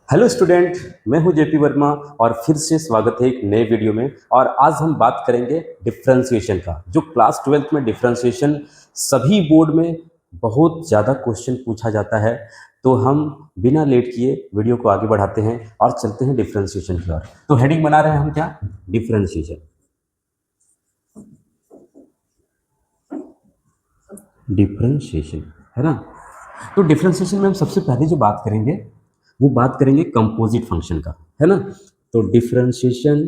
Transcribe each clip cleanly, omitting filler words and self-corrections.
Hello student. मैं हूं JP Verma और फिर से स्वागत है एक नए वीडियो में। और आज हम बात करेंगे डिफरेंशिएशन का। जो क्लास 12th में डिफरेंशिएशन सभी बोर्ड में बहुत ज़्यादा क्वेश्चन पूछा जाता है, तो हम बिना लेट किए वीडियो को आगे बढ़ाते हैं और चलते हैं डिफरेंशिएशन की ओर। तो हेडिंग बना रहे हैं हम क्या? डिफरेंशिएशन। डिफरेंशिएशन है ना। तो डिफरेंशिएशन में हम सबसे पहले जो बात करेंगे वो बात करेंगे कंपोजिट फंक्शन का, है ना। तो differentiation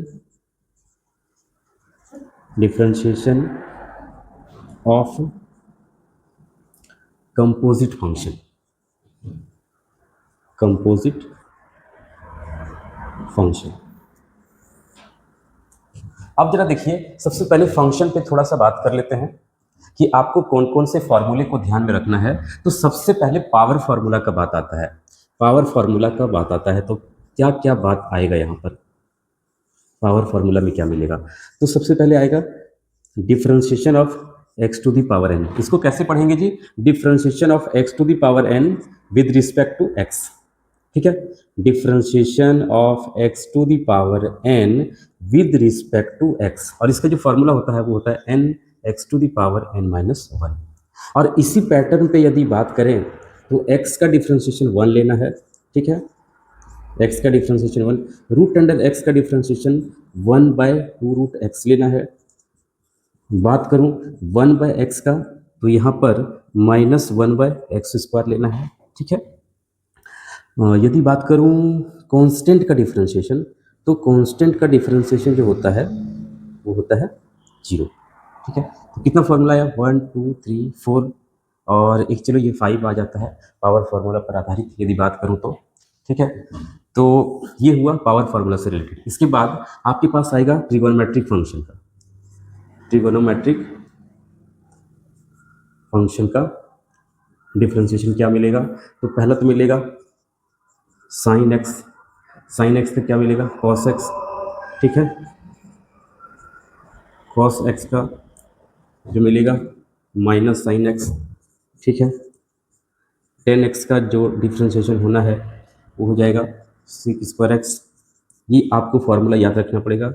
of composite function, composite function. अब जरा देखिए, सबसे पहले फंक्शन पे थोड़ा सा बात कर लेते हैं कि आपको कौन कौन से फॉर्मूले को ध्यान में रखना है। तो सबसे पहले पावर फॉर्मूला का बात आता है। पावर फॉर्मूला का बात आता है तो क्या क्या बात आएगा यहाँ पर? पावर फॉर्मूला में क्या मिलेगा? तो सबसे पहले आएगा differentiation of x to the power n. इसको कैसे पढ़ेंगे जी? Differentiation of x to the power n with respect to x. ठीक है, differentiation of x to the power n with respect to x. और इसका जो फॉर्मूला होता है वो होता है n x to the power n minus one. और इसी पैटर्न पे यदि बात करें तो एक्स का डिफरेंशिएशन वन लेना है। ठीक है, एक्स का differentiation one, root under x का differentiation one by two root x लेना है। बात करूं वन बाय एक्स का तो यहाँ पर minus one bye x square लेना है। ठीक है, यदि बात करूं कांस्टेंट का डिफरेंशिएशन, तो कांस्टेंट का डिफरेंशिएशन जो होता है वो होता है जीरो। ठीक है, तो कितना फॉर्मूला आया? वन टू थ्री फोर, और एक चलो ये फाइव आ जाता है पावर फार्मूला पर आधारित यदि बात करूं तो। ठीक है, तो ये हुआ पावर फार्मूला से रिलेटेड। इसके बाद आपके पास आएगा ट्रिगोनोमेट्रिक फंक्शन का। ट्रिगोनोमेट्रिक फंक्शन का डिफरेंशिएशन क्या मिलेगा? तो पहला तो मिलेगा साइन एक्स। साइन एक्स का क्या मिलेगा? Cos x. ठीक है, कॉस एक्स का जो मिलेगा माइनस साइन एक्स। ठीक है, टेन एक्स का जो डिफरेंशिएशन होना है वो हो जाएगा सिक स्क्वायर एक्स। ये आपको फॉर्मूला याद रखना पड़ेगा।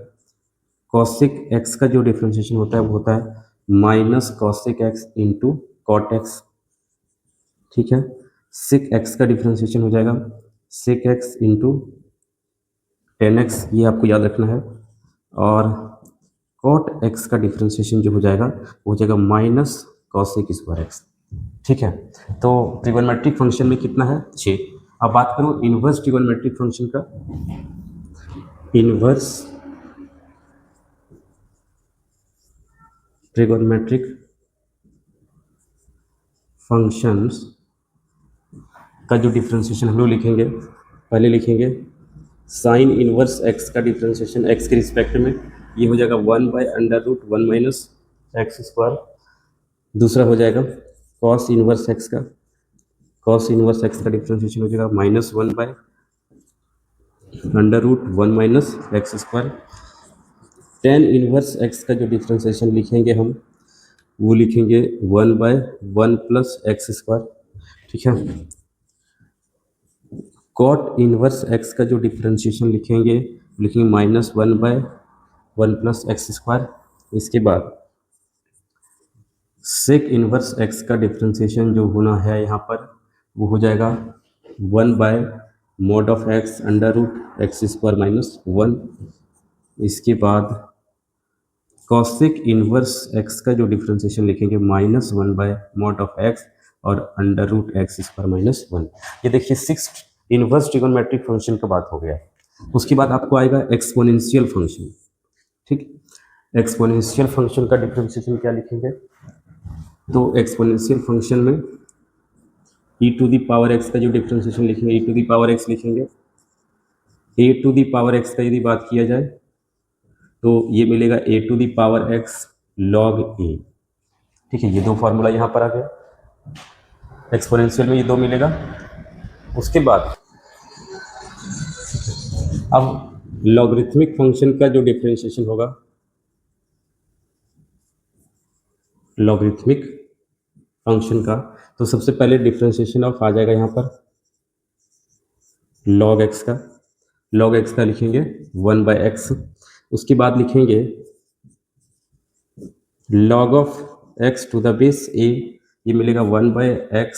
कॉसिक एक्स का जो डिफरेंशिएशन होता है वो होता है minus cosec X into cot X. ठीक है, सिक एक्स का डिफरेंशिएशन हो जाएगा sec X into tan X, ये आपको याद रखना है। और कॉट एक्स का डिफरेंशिएशन जो हो जाएगा वो हो जाएगा माइनस कॉसिक स्क्वायर एक्स। ठीक है, तो ट्रिगोनोमेट्रिक फंक्शन में कितना है? 6। अब बात करूं इनवर्स ट्रिगोनोमेट्रिक फंक्शन का। इनवर्स ट्रिगोनोमेट्रिक फंक्शंस का जो डिफरेंशिएशन हम लोग लिखेंगे, पहले लिखेंगे साइन इनवर्स एक्स का डिफरेंशिएशन एक्स के रिस्पेक्ट में, ये हो जाएगा one by under root one minus X square. दूसरा हो जाएगा कॉस इनवर्स एक्स का, कॉस इनवर्स एक्स का डिफरेंशिएशन हो जाएगा minus one by under root one minus X square. Tan inverse X का जो डिफरेंशिएशन लिखेंगे हम वो लिखेंगे one by one plus X square. ठीक है, कॉट इनवर्स एक्स का जो डिफरेंशिएशन लिखेंगे minus one by one plus X square. इसके बाद सेक इनवर्स एक्स का डिफरेंशिएशन जो होना है यहाँ पर वो हो जाएगा one by mod of X under root X square minus one. इसके बाद कॉसिक इनवर्स एक्स का जो डिफरेंशिएशन लिखेंगे minus one by mod of X और under root X square minus one. ये देखिए सिक्स इनवर्स ट्रिगोनोमेट्रिक फंक्शन का बात हो गया। उसके बाद आपको आएगा एक्सपोनेंशियल फंक्शन। ठीक, एक्सपोनेंशियल फंक्शन का डिफरेंशिएशन क्या लिखेंगे? तो एक्सपोनेंशियल फंक्शन में e to the power x का जो डिफरेंशिएशन लिखेंगे e to the power x लिखेंगे। a to the power x का यदि बात किया जाए तो ये मिलेगा a to the power x log a। ठीक है, ये दो फॉर्मूला यहाँ पर आ गया। एक्सपोनेंशियल में ये दो मिलेगा। उसके बाद अब लॉगरिथमिक फंक्शन का जो डिफरेंशिएशन होगा, लॉगरिथमिक फंक्शन का, तो सबसे पहले डिफरेंशिएशन ऑफ आ जाएगा यहाँ पर लॉग एक्स का, लॉग एक्स का लिखेंगे 1/x। उसके बाद लिखेंगे log of x to the base a, ये मिलेगा 1/x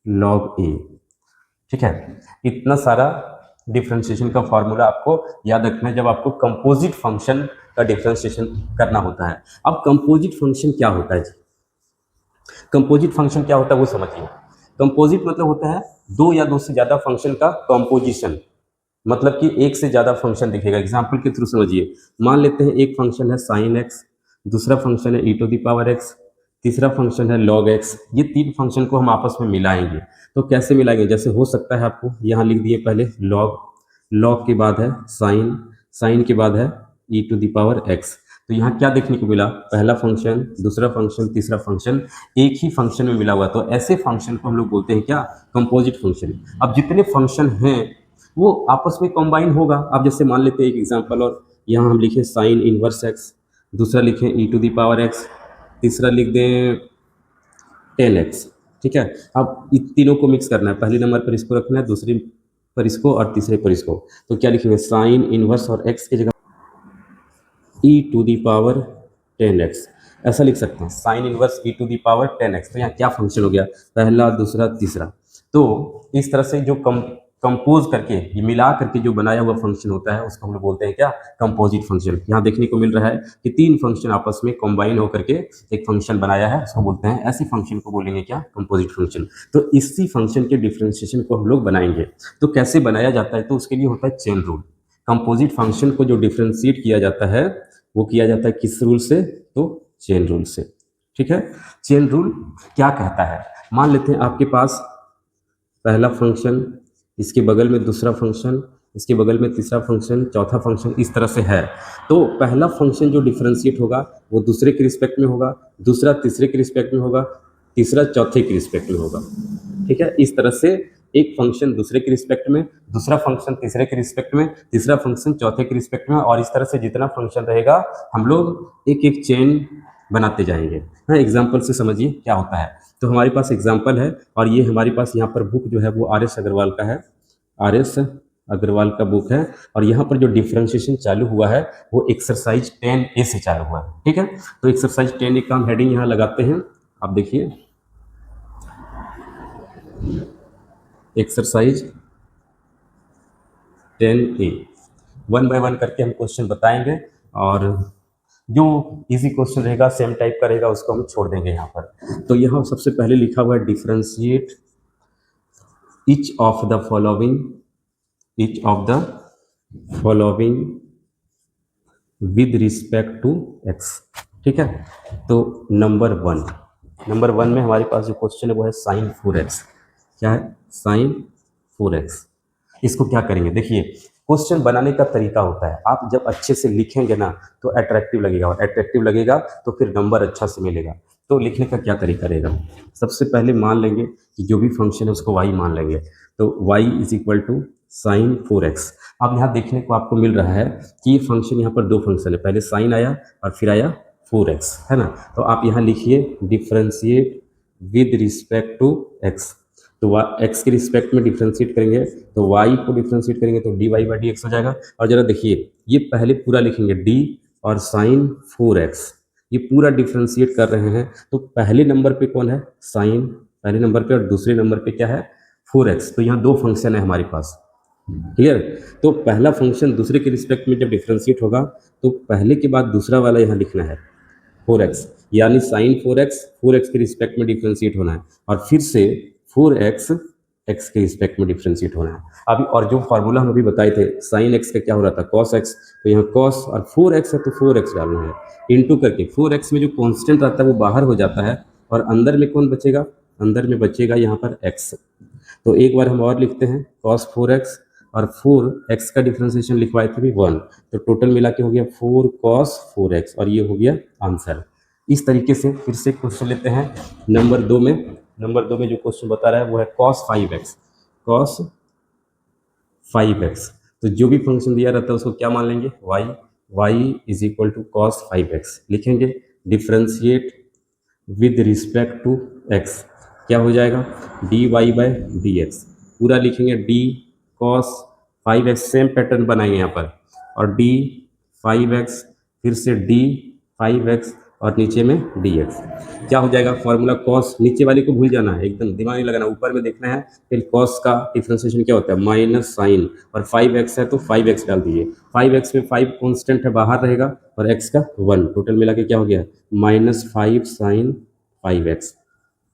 लॉग ए। ठीक है, इतना सारा डिफ्रेंशिएशन का फॉर्मूला आपको याद रखना है जब आपको कंपोजिट फंक्शन का डिफ्रेंशिएशन करना होता है। अब कंपोजिट फंक्शन क्या होता है जी? कंपोजिट फंक्शन क्या होता है वो समझिए। कंपोजिट मतलब होता है दो या दो से ज़्यादा फंक्शन का कंपोजिशन, मतलब कि एक से ज़्यादा फंक्शन दिखेगा। एग्जाम्पल के थ्रू समझिए, मान लेते हैं एक फंक्शन है साइन एक्स, दूसरा फंक्शन है e⁻x, तीसरा फंक्शन है लॉग एक्स। ये तीन फंक्शन को हम आपस में मिलाएंगे। तो कैसे मिलाएंगे? जैसे हो सकता है आपको यहाँ लिख दिए पहले लॉग, लॉग के बाद है साइन, साइन के बाद है e⁻x। तो यहाँ क्या देखने को मिला? पहला फंक्शन, दूसरा फंक्शन, तीसरा फंक्शन एक ही फंक्शन में मिला हुआ। तो ऐसे फंक्शन को हम लोग बोलते हैं क्या? Composite function. अब जितने फंक्शन हैं वो आपस में कंबाइन होगा। अब जैसे मान लेते हैं एक एग्जांपल, और यहाँ हम लिखें साइन इनवर्स एक्स, दूसरा लिखें e⁻x, तीसरा लिख दें 10x। ठीक है, अब इन तीनों को मिक्स करना है, पहले नंबर पर इसको रखना है, दूसरे पर इसको और तीसरे पर इसको। तो क्या लिखेंगे? साइन इनवर्स और x की जगह e⁻10x ऐसा लिख सकते हैं, साइन इनवर्स e⁻10x। तो यहाँ क्या फंक्शन हो गया? पहला, दूसरा, तीसरा। तो इस तरह से जो कंपोज करके, ये मिला करके जो बनाया हुआ फंक्शन होता है उसको हम लोग बोलते हैं क्या? Composite function. यहाँ देखने को मिल रहा है कि तीन फंक्शन आपस में कंबाइन होकर के एक फंक्शन बनाया है, उसको बोलते हैं, ऐसी फंक्शन को बोलेंगे क्या? Composite function. तो इसी फंक्शन के डिफ्रेंशिएशन को हम लोग बनाएंगे। तो कैसे बनाया जाता है? तो उसके लिए होता है चेन रूल। कंपोजिट फंक्शन को जो डिफ्रेंशिएट किया जाता है वो किया जाता है किस रूल से? तो चेन रूल से। ठीक है, चेन रूल क्या कहता है? मान लेते हैं आपके पास पहला फंक्शन, इसके बगल में दूसरा फंक्शन, इसके बगल में तीसरा फंक्शन, चौथा फंक्शन, इस तरह से है। तो पहला फंक्शन जो डिफरेंशिएट होगा वो दूसरे के रिस्पेक्ट में होगा, दूसरा तीसरे के रिस्पेक्ट में होगा, तीसरा चौथे के रिस्पेक्ट में होगा। ठीक है, इस तरह से एक फंक्शन दूसरे के रिस्पेक्ट में, दूसरा फंक्शन तीसरे के रिस्पेक्ट में, तीसरा फंक्शन चौथे के रिस्पेक्ट में, और इस तरह से जितना फंक्शन रहेगा हम लोग एक एक चेन बनाते जाएंगे। हाँ, एग्जाम्पल से समझिए क्या होता है। तो हमारे पास एग्जाम्पल है, और ये हमारे पास यहाँ पर बुक जो है वो RS अग्रवाल का है, RS अग्रवाल का बुक है। और यहाँ पर जो डिफ्रेंशिएशन चालू हुआ है वो एक्सरसाइज 10A से चालू हुआ है। ठीक है, तो एक्सरसाइज 10A का हम हेडिंग यहाँ लगाते हैं। आप देखिए, एक्सरसाइज 10A, 1 बाय 1 करके हम क्वेश्चन बताएंगे, और जो इजी क्वेश्चन रहेगा, सेम टाइप का रहेगा, उसको हम छोड़ देंगे यहाँ पर। तो यहाँ सबसे पहले लिखा हुआ है differentiate each of the following, each of the following with respect to x. ठीक है, तो नंबर वन में हमारे पास जो क्वेश्चन है वो है साइन 4x। क्या है? Sign 4x। इसको क्या करेंगे? देखिए, क्वेश्चन बनाने का तरीका होता है, आप जब अच्छे से लिखेंगे ना तो अट्रैक्टिव लगेगा, और अट्रैक्टिव लगेगा तो फिर नंबर अच्छा से मिलेगा। तो लिखने का क्या तरीका रहेगा? सबसे पहले मान लेंगे कि जो भी फंक्शन है उसको y मान लेंगे। तो y is equal to sine 4x। अब यहाँ देखने को आपको मिल रहा है कि ये फंक्शन, यहाँ पर दो फंक्शन है, पहले साइन आया और फिर आया 4x, है ना। तो आप यहाँ लिखिए differentiate with respect to x। तो x के रिस्पेक्ट में डिफ्रेंशिएट करेंगे, तो y को डिफ्रेंशिएट करेंगे तो dy/dx हो जाएगा। और जरा देखिए, ये पहले पूरा लिखेंगे d और साइन 4x, ये पूरा डिफ्रेंशिएट कर रहे हैं। तो पहले नंबर पे कौन है? साइन पहले नंबर पे, और दूसरे नंबर पे क्या है? 4x। तो यहाँ दो फंक्शन है हमारे पास। क्लियर? तो पहला फंक्शन दूसरे के रिस्पेक्ट में जब डिफ्रेंशिएट होगा तो पहले के बाद दूसरा वाला यहाँ लिखना है 4x, यानी साइन 4x के रिस्पेक्ट में डिफ्रेंशिएट होना है, और फिर से 4x x के रिस्पेक्ट में डिफ्रेंशिएट होना है। अभी और जो फार्मूला हम अभी बताए थे, साइन x का क्या हो रहा था? Cos x। तो यहाँ कॉस और 4x है तो 4x डालना है, इंटू करके 4x में जो कॉन्स्टेंट आता है वो बाहर हो जाता है, और अंदर में कौन बचेगा? अंदर में बचेगा यहाँ पर x। तो एक बार हम और लिखते हैं, कॉस 4x और 4x का डिफ्रेंशिएशन लिखवाए थे भी 1, तो टोटल मिला के हो गया 4 cos 4x, और ये हो गया आंसर। इस तरीके से फिर से क्वेश्चन लेते हैं नंबर 2 में। नंबर 2 में जो क्वेश्चन बता रहा है वो है cos 5x। cos 5x, तो जो भी फंक्शन दिया रहता है उसको क्या मान लेंगे? y is equal to cos 5x लिखेंगे, differentiate with respect to x, क्या हो जाएगा? dy/dx। पूरा लिखेंगे d cos 5x, same pattern बनाएंगे यहाँ पर, और डी 5x, फिर से डी 5x, और नीचे में dx। क्या हो जाएगा फॉर्मूला कॉस, नीचे वाले को भूल जाना है, एकदम दिमाग नहीं लगाना, ऊपर में देखना है। फिर कॉस का डिफ्रेंसिएशन क्या होता है, माइनस साइन, और 5x है तो 5x डाल दीजिए। 5x में 5 कांस्टेंट है, बाहर रहेगा, और x का 1, टोटल मिला के क्या हो गया, -5 साइन 5x।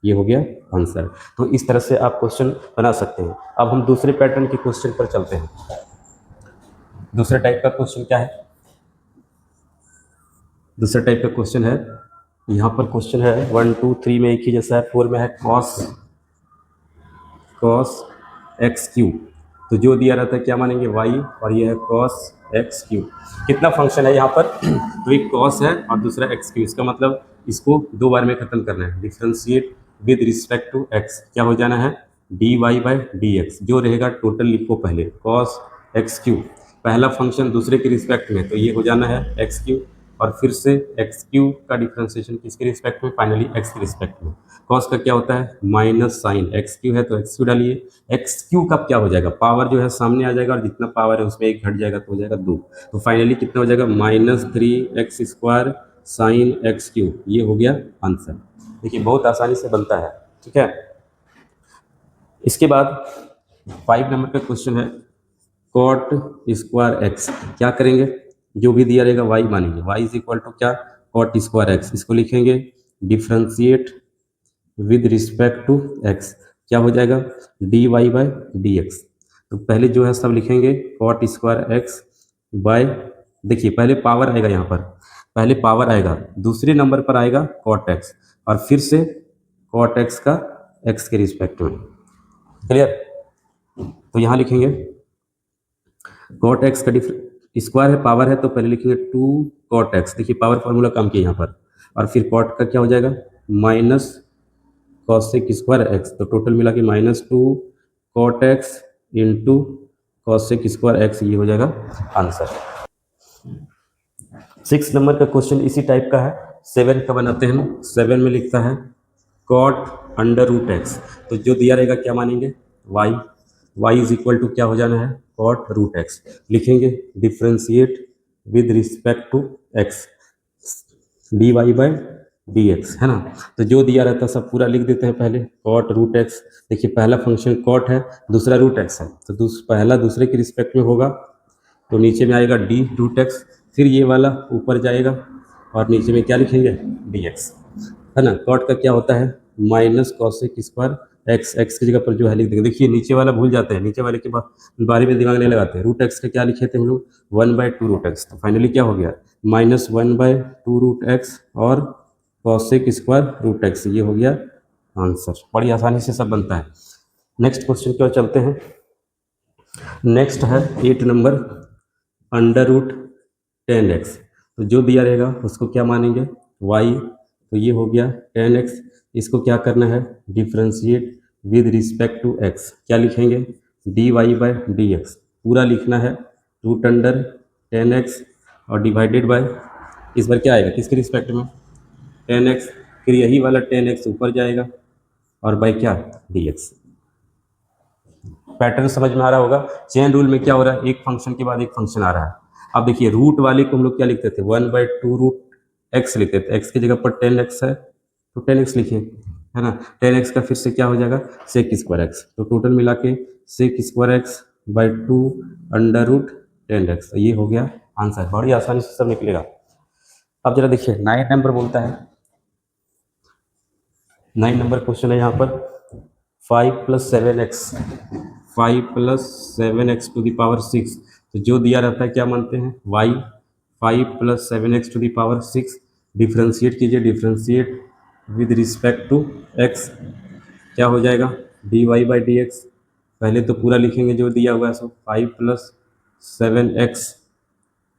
ये हो गया आंसर। तो इस तरह से आप क्वेश्चन बना सकते हैं। अब हम दूसरे पैटर्न के क्वेश्चन पर चलते हैं। दूसरे टाइप का क्वेश्चन क्या है, दूसरा टाइप का क्वेश्चन है, यहाँ पर क्वेश्चन है 1 2 3 में एक ही जैसा है, 4 में है कॉस एक्स क्यू। तो जो दिया रहता है क्या मानेंगे, y, और ये है कॉस एक्स क्यू। कितना फंक्शन है यहाँ पर, तो एक कॉस है और दूसरा एक्स क्यू, इसका मतलब इसको दो बार में खत्म करना है। Differentiate with respect to x, क्या हो जाना है, d y by d x. जो रहेगा टोटल लिखो पहले, कॉस एक्स क्यू, पहला फंक्शन दूसरे के रिस्पेक्ट में, तो ये हो जाना है एक्स क्यू, और फिर से एक्स क्यू का डिफ्रेंसिएशन किसके रिस्पेक्ट में, फाइनली एक्स के रिस्पेक्ट में। कॉस का क्या होता है, माइनस साइन, एक्स क्यू है तो एक्स क्यू डालिए। एक्स क्यू का क्या हो जाएगा, पावर जो है सामने आ जाएगा, और जितना पावर है उसमें एक घट जाएगा तो हो जाएगा 2। तो फाइनली कितना हो जाएगा, -3x² साइन एक्स क्यू। ये हो गया आंसर। देखिए बहुत आसानी से बनता है, ठीक है। इसके बाद 5 नंबर का क्वेश्चन है, कॉट स्क्वायर एक्स। क्या करेंगे, जो भी दिया रहेगा y मानेंगे, y इज इक्वल टू क्या, कॉट स्क्वायर एक्स। इसको लिखेंगे differentiate with respect to x, क्या हो जाएगा, dy बाई dx। तो पहले जो है सब लिखेंगे कॉट स्क्वायर एक्स बाय, देखिए पहले पावर आएगा, यहाँ पर पहले पावर आएगा, दूसरे नंबर पर आएगा कॉट एक्स, और फिर से कॉट एक्स का x के रिस्पेक्ट में। क्लियर, तो यहाँ लिखेंगे कॉट एक्स का स्क्वायर है, पावर है, तो पहले लिखेंगे 2 कॉट एक्स। देखिए पावर फॉर्मूला काम किया यहाँ पर, और फिर कॉट का क्या हो जाएगा, माइनस कॉसेक स्क्वायर एक्स। तो टोटल मिला के -2 cot x into cosec square x, ये हो जाएगा आंसर। 6 नंबर का क्वेश्चन इसी टाइप का है, 7 का बनाते हैं हम। 7 में लिखता है कॉट अंडर रूट एक्स। तो जो दिया रहेगा क्या मानेंगे, y इज इक्वल टू क्या हो जाना है, कॉट रूट एक्स। लिखेंगे differentiate with respect to x, d y by d x, है ना। तो जो दिया रहता है सब पूरा लिख देते हैं पहले, कॉट रूट एक्स। देखिए पहला फंक्शन कॉट है, दूसरा रूट एक्स है, तो पहला दूसरे के रिस्पेक्ट में होगा, तो नीचे में आएगा डी रूट एक्स, फिर ये वाला ऊपर जाएगा, और नीचे में क्या लिखेंगे, डी एक्स, है ना। कॉट का क्या होता है, minus cosec square x, x की जगह पर जो है लिख देंगे। देखिए नीचे वाला भूल जाते हैं, नीचे वाले के बारे में दिमाग नहीं लगाते हैं। रूट एक्स का क्या लिखे थे हम लोग, 1/2 रूट एक्स। तो फाइनली क्या हो गया, -1/2 रूट एक्स और कॉसेक स्क्वायर रूट एक्स, ये हो गया आंसर। बड़ी आसानी से सब बनता है। नेक्स्ट क्वेश्चन की ओर चलते हैं। नेक्स्ट है 8 नंबर, अंडर रूट 10x। तो जो दिया रहेगा उसको क्या मानेंगे, y। तो ये हो गया 10x, इसको क्या करना है, differentiate with respect to x। क्या लिखेंगे, dy बाई dx, पूरा लिखना है, रूट अंडर 10x और डिवाइडेड बाय, इस बार क्या आएगा, किसके रिस्पेक्ट में, 10x, फिर यही वाला 10x ऊपर जाएगा, और बाय क्या, dx। पैटर्न समझ में आ रहा होगा। चेन रूल में क्या हो रहा है, एक फंक्शन के बाद एक फंक्शन आ रहा है। अब देखिए रूट वाले को हम लोग क्या लिखते थे, 1/2 रूट एक्स लिखते थे, एक्स की जगह पर 10x है तो 10x लिखिए, है ना। 10x का फिर से क्या हो जाएगा, सेक स्क्वायर एक्स। तो टोटल मिला के sec square x by 2 under root 10x, ये हो गया आंसर। बड़ी आसानी से सब निकलेगा। अब जरा देखिए 9 नंबर बोलता है, 9 नंबर क्वेश्चन है यहाँ पर, 5 + 7x, 5 + 7x to the power 6। तो जो दिया रहता है क्या मानते हैं, y, 5 + 7x to the power 6। Differentiate कीजिए, differentiate with respect to x, क्या हो जाएगा, dy बाई dx। पहले तो पूरा लिखेंगे जो दिया हुआ है, सो 5 + 7x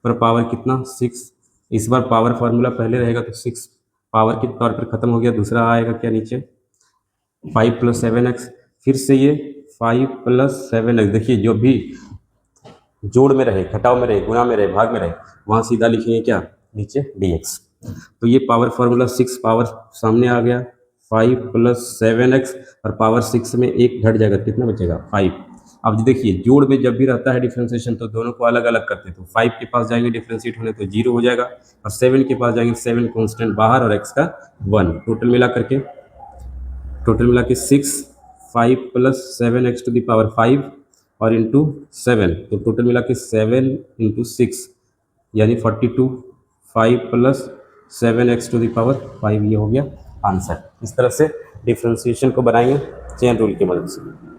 पर पावर कितना, 6। इस बार पावर फार्मूला पहले रहेगा तो 6 पावर के तौर पर खत्म हो गया, दूसरा आएगा क्या नीचे, 5 + 7x, फिर से ये 5 + 7x। देखिए जो भी जोड़ में रहे, घटाव में रहे, गुणा में रहे, भाग में रहे, वहाँ सीधा लिखेंगे क्या, नीचे dx। तो ये पावर फार्मूला 6, पावर सामने आ गया, 5 + 7x, और पावर 6 में एक घट जाएगा, कितना बचेगा, 5। अब देखिए जोड़ में जब भी रहता है डिफ्रेंसिएशन तो दोनों को अलग अलग करते हैं, तो 5 के पास जाएंगे डिफ्रेंशिएट होने तो 0 हो जाएगा, और 7 के पास जाएंगे 7 कांस्टेंट बाहर और x का 1, टोटल मिला के 6, 5 plus 7x to the power 5 और इंटू 7, तो टोटल मिला के 7 इंटू 6 यानी 42, 5 plus 7x to the power 5, ये हो गया आंसर। इस तरह से डिफ्रेंसिएशन को बनाएंगे चेन रूल की मदद से।